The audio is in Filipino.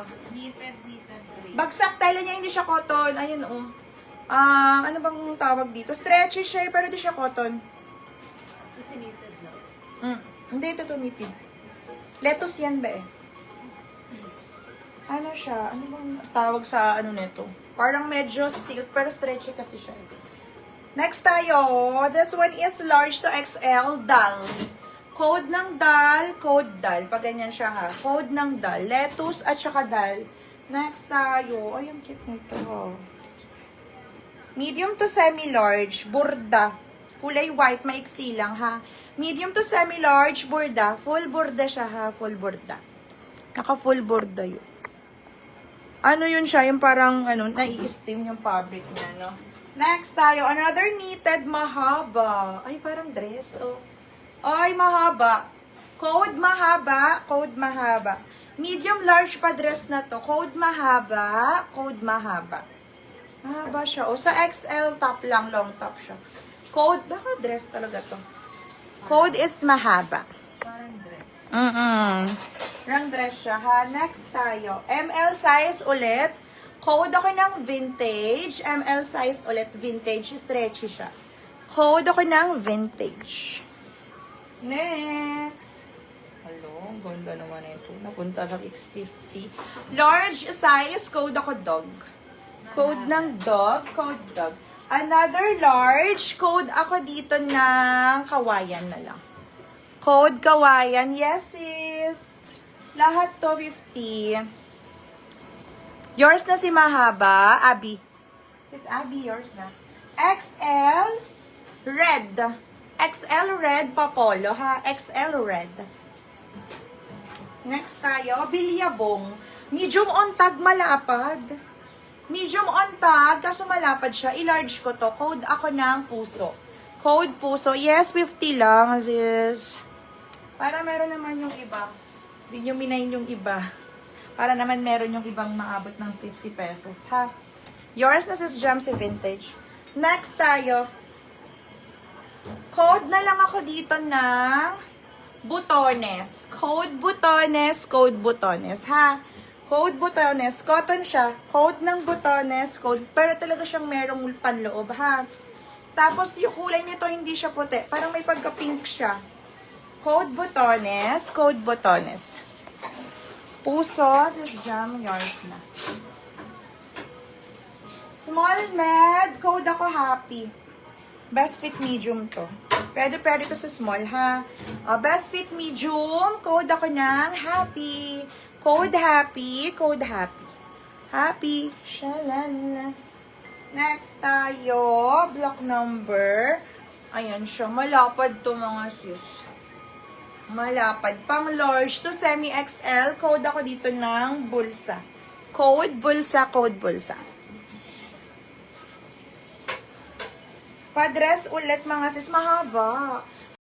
to? Knitted dress. Bagsak tela niya, hindi siya cotton. Ayun, oh. Ano bang tawag dito? Stretchy siya, pero hindi siya cotton. Kasi knitted lang. Hindi, ito tumitid. Lettuce yan ba eh? Ano siya? Ano bang tawag sa ano nito? Parang medyo silk, pero stretchy kasi siya. Next tayo. This one is large to XL, dal. Code ng dal, code dal. Pag ganyan siya ha. Code ng dal. Lettuce at saka dal. Next tayo. Ay, ang cute nito. Medium to semi-large, burda. Kulay white, maiksi lang ha. Medium to semi-large, burda. Full burda siya ha, full burda. Naka-full burda yun. Ano yun siya? Yung parang, nai-steam yung fabric niya, no? Next tayo, another knitted mahaba. Ay, parang dress, oh. Ay, mahaba. Code mahaba, code mahaba. Medium large pa dress na to. Code mahaba, code mahaba. Mahaba siya. O, sa XL top lang, long top siya. Code, baka dress talaga to. Code is mahaba. Parang dress. Rang dress siya, ha? Next tayo. ML size ulit. Code ako ng vintage. ML size ulit, vintage. Stretchy siya. Code ako ng vintage. Next. Hello, ang ganda naman ito. Napunta sa X50. Large size, code ako dog. Code ng dog, code dog. Another large, code ako dito ng kawayan na lang. Code kawayan. Yes, sis. Lahat to 50. Yours na si mahaba, Abby. Sis Abby, yours na. XL red. XL red papolo, ha? XL red. Next tayo, bilyabong. Medium on tag malapad. Medium on tag, kaso malapad siya. I-large ko to. Code ako ng puso. Code puso. Yes, 50 lang, sis. Para meron naman yung iba. Hindi nyo minayin yung iba. Para naman meron yung ibang maabot ng 50 pesos, ha? Yours na sis Jamsi Vintage. Next tayo. Code na lang ako dito ng butones. Code butones, code butones, ha? Code butones. Cotton siya. Code ng butones, code. Pero talaga siyang merong panloob, ha? Tapos yung kulay nito hindi siya puti. Parang may pagka-pink siya. Code butones, code butones. Puso, sis Jam, yours na. Small med, code ako happy. Best fit medium to. Pwede to sa small, ha? Best fit medium, code ako ng happy. Code happy, code happy. Happy, shalala. Next tayo, block number. Ayan siya, malapad to mga sis. Malapad. Pang large to semi-XL. Code ako dito ng bulsa. Code bulsa, code bulsa. Padress ulit mga sis. Mahaba.